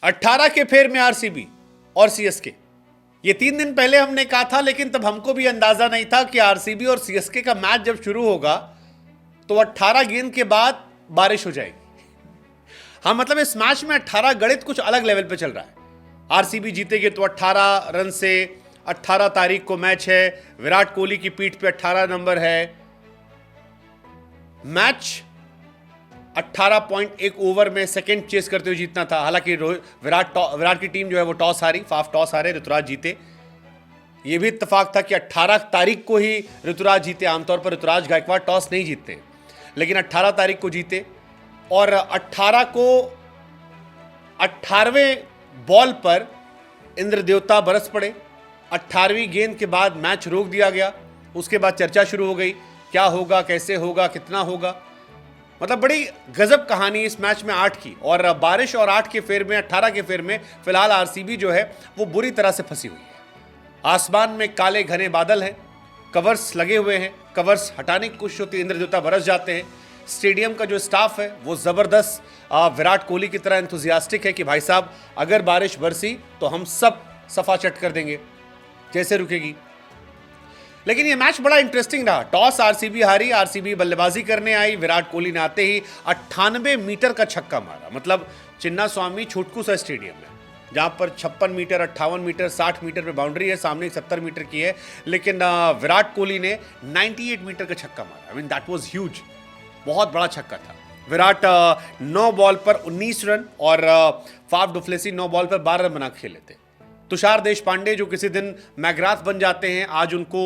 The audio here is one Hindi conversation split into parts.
18 के फेर में आरसीबी और सीएसके, ये 3 दिन पहले हमने कहा था, लेकिन तब हमको भी अंदाजा नहीं था कि आरसीबी और सीएसके का मैच जब शुरू होगा तो 18 गेंद के बाद बारिश हो जाएगी। हाँ, मतलब इस मैच में 18 गणित कुछ अलग लेवल पे चल रहा है। आरसीबी जीतेगी तो 18 रन से, 18 तारीख को मैच है, विराट कोहली की पीठ पे 18 नंबर है। मैच 18.1 ओवर में सेकंड चेस करते हुए जीतना था। हालांकि विराट की टीम जो है वो टॉस हारी, फाफ टॉस हारे, ऋतुराज जीते। ये भी इत्तेफाक था कि 18 तारीख को ही ऋतुराज जीते। आमतौर पर ऋतुराज गायकवाड़ टॉस नहीं जीतते, लेकिन 18 तारीख को जीते और 18 को 18वें बॉल पर इंद्र देवता बरस पड़े। 18वीं गेंद के बाद मैच रोक दिया गया। उसके बाद चर्चा शुरू हो गई, क्या होगा, कैसे होगा, कितना होगा। मतलब बड़ी गजब कहानी इस मैच में 8 की। और बारिश और 8 के फेर में, 18 के फेर में फिलहाल आरसीबी जो है वो बुरी तरह से फंसी हुई है। आसमान में काले घने बादल हैं, कवर्स लगे हुए हैं, कवर्स हटाने की कोशिश होती है, इंद्र देवता बरस जाते हैं। स्टेडियम का जो स्टाफ है वो ज़बरदस्त विराट कोहली की तरह एंथुजियास्टिक है कि भाई साहब अगर बारिश बरसी तो हम सब सफा चट कर देंगे जैसे रुकेगी। लेकिन ये मैच बड़ा इंटरेस्टिंग रहा। टॉस आरसीबी हारी, आरसीबी बल्लेबाजी करने आई। विराट कोहली ने आते ही 98 मीटर का छक्का मारा। मतलब चिन्ना स्वामी छोटकू सा स्टेडियम है जहां पर 56 मीटर, 58 मीटर, 60 मीटर पे बाउंड्री है, सामने 70 मीटर की है, लेकिन विराट कोहली ने 98 मीटर का छक्का मारा। I mean that was huge, बहुत बड़ा छक्का था। विराट 9 बॉल पर 19 रन और फाफ डुप्लेसी 9 बॉल पर 12 रन बना खेले थे। तुषार देशपांडे जो किसी दिन मैग्राथ बन जाते हैं, आज उनको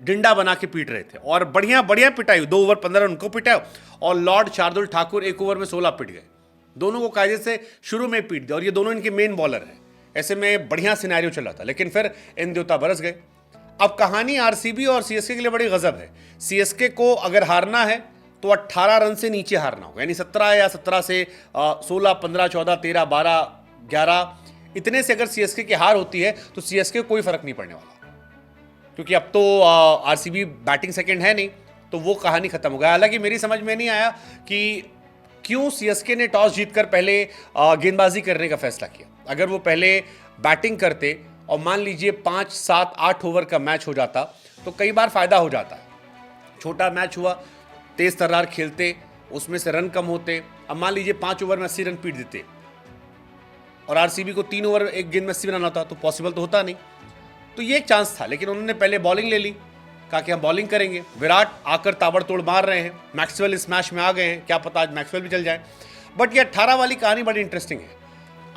डिंडा बना के पीट रहे थे और बढ़िया बढ़िया पिटाई। 2 ओवर 15 रन उनको पिटाया और लॉर्ड शार्दुल ठाकुर 1 ओवर में 16 पिट गए। दोनों को कायदे से शुरू में पीट दिया और ये दोनों इनके मेन बॉलर हैं। ऐसे में बढ़िया सिनेरियो चल रहा था, लेकिन फिर इन देवता बरस गए। अब कहानी आरसीबी और सीएसके के लिए बड़ी गजब है। सीएसके को अगर हारना है तो 18 रन से नीचे हारना होगा, यानी 17 या 17 से 16, 15, 14, 13, 12, 11 इतने से अगर सीएसके की हार होती है तो सीएसके को कोई फर्क नहीं पड़ने वाला, क्योंकि अब तो आरसीबी बैटिंग सेकंड है नहीं, तो वो कहानी खत्म हो गया। हालांकि मेरी समझ में नहीं आया कि क्यों सीएसके ने टॉस जीतकर पहले गेंदबाजी करने का फैसला किया। अगर वो पहले बैटिंग करते और मान लीजिए 5, 7, 8 ओवर का मैच हो जाता तो कई बार फायदा हो जाता है। छोटा मैच हुआ, तेज तर्रार खेलते, उसमें से रन कम होते। अब मान लीजिए 5 ओवर में 80 रन पीट देते और आरसीबी को 3 ओवर 1 गेंद में 80 रन होता तो पॉसिबल तो होता नहीं। तो ये एक चांस था, लेकिन उन्होंने पहले बॉलिंग ले ली, कहा कि हम बॉलिंग करेंगे। विराट आकर ताबड़तोड़ मार रहे हैं, मैक्सवेल इस मैच में आ गए हैं, क्या पता आज मैक्सवेल भी चल जाए। बट ये 18 वाली कहानी बड़ी इंटरेस्टिंग है।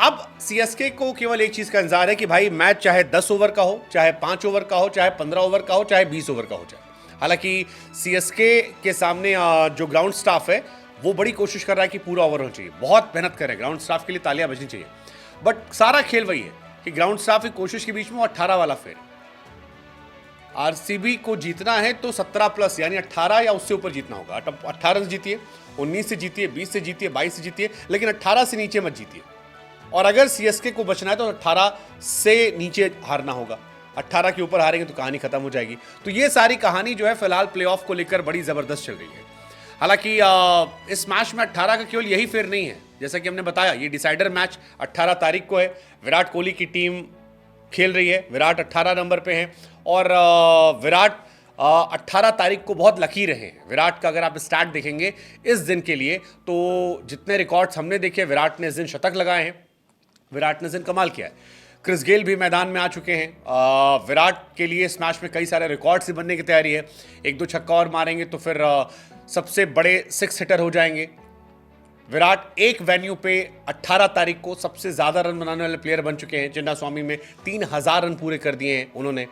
अब सीएसके को केवल एक चीज़ का इंतजार है कि भाई मैच चाहे 10 ओवर का हो, चाहे 5 ओवर का हो, चाहे 15 ओवर का हो, चाहे 20 ओवर का हो जाए। हालांकि सीएसके के सामने जो ग्राउंड स्टाफ है वो बड़ी कोशिश कर रहा है कि पूरा ओवर होना चाहिए, बहुत मेहनत कर रहे हैं, ग्राउंड स्टाफ के लिए तालियां बजनी चाहिए। बट सारा खेल वही है कि ग्राउंड स्टाफ की कोशिश के बीच में वो 18 वाला फेर। आरसीबी को जीतना है तो 17 प्लस यानी 18 या उससे ऊपर जीतना होगा। 18 से जीतिए, 19 से जीतिए, 20 से जीतिए, 22 से जीतिए, लेकिन 18 से नीचे मत जीतिए। और अगर सीएसके को बचना है तो 18 से नीचे हारना होगा। 18 के ऊपर हारेंगे तो कहानी खत्म हो जाएगी। तो ये सारी कहानी जो है फिलहाल प्लेऑफ को लेकर बड़ी जबरदस्त चल रही है। हालांकि इस मैच में 18 का केवल यही फेर नहीं है, जैसा कि हमने बताया ये डिसाइडर मैच 18 तारीख को है। विराट कोहली की टीम खेल रही है, विराट 18 नंबर पे हैं और विराट 18 तारीख को बहुत लकी रहे हैं। विराट का अगर आप स्टैट देखेंगे इस दिन के लिए तो जितने रिकॉर्ड्स हमने देखे, विराट ने इस दिन शतक लगाए हैं, विराट ने इस दिन कमाल किया है। क्रिस गेल भी मैदान में आ चुके हैं। विराट के लिए इस मैच में कई सारे रिकॉर्ड्स बनने की तैयारी है। 1-2 छक्का और मारेंगे तो फिर सबसे बड़े 6 हिटर हो जाएंगे। विराट एक वेन्यू पे 18 तारीख को सबसे ज़्यादा रन बनाने वाले प्लेयर बन चुके हैं। चिन्ना स्वामी में 3000 रन पूरे कर दिए हैं उन्होंने।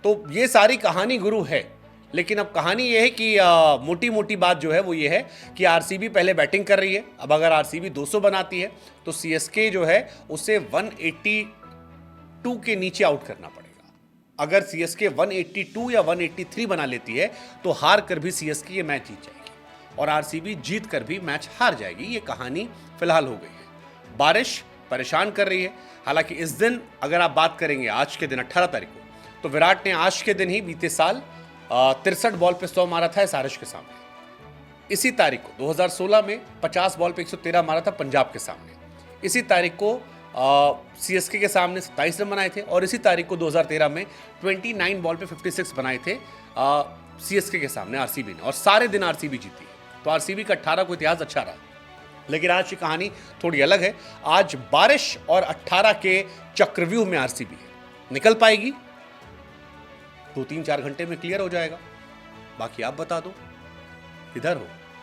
तो ये सारी कहानी गुरु है, लेकिन अब कहानी ये है कि मोटी मोटी बात जो है वो ये है कि आरसीबी पहले बैटिंग कर रही है। अब अगर आरसीबी 200 बनाती है तो सीएसके जो है उसे 182 के नीचे आउट करना पड़ेगा। अगर सीएसके 182 या 183 बना लेती है तो हार कर भी सीएसके ये मैच जीत जाएगी और आरसीबी जीत कर भी मैच हार जाएगी। ये कहानी फिलहाल हो गई है। बारिश परेशान कर रही है। हालांकि इस दिन अगर आप बात करेंगे आज के दिन 18 तारीख को, तो विराट ने आज के दिन ही बीते साल 63 बॉल पे 100 मारा था एसआरएच के सामने। इसी तारीख को 2016 में 50 बॉल पे 113 मारा था पंजाब के सामने। इसी तारीख को सीएसके के सामने 27 रन बनाए थे और इसी तारीख को 2013 में 29 बॉल पे 56 बनाए थे सीएसके के सामने आरसीबी ने, और सारे दिन आरसीबी जीती। तो आरसीबी का 18 को इतिहास अच्छा रहा। लेकिन आज की कहानी थोड़ी अलग है। आज बारिश और 18 के चक्रव्यूह में आरसीबी है। निकल पाएगी? 2-3-4 घंटे में क्लियर हो जाएगा। बाकी आप बता दो, किधर हो?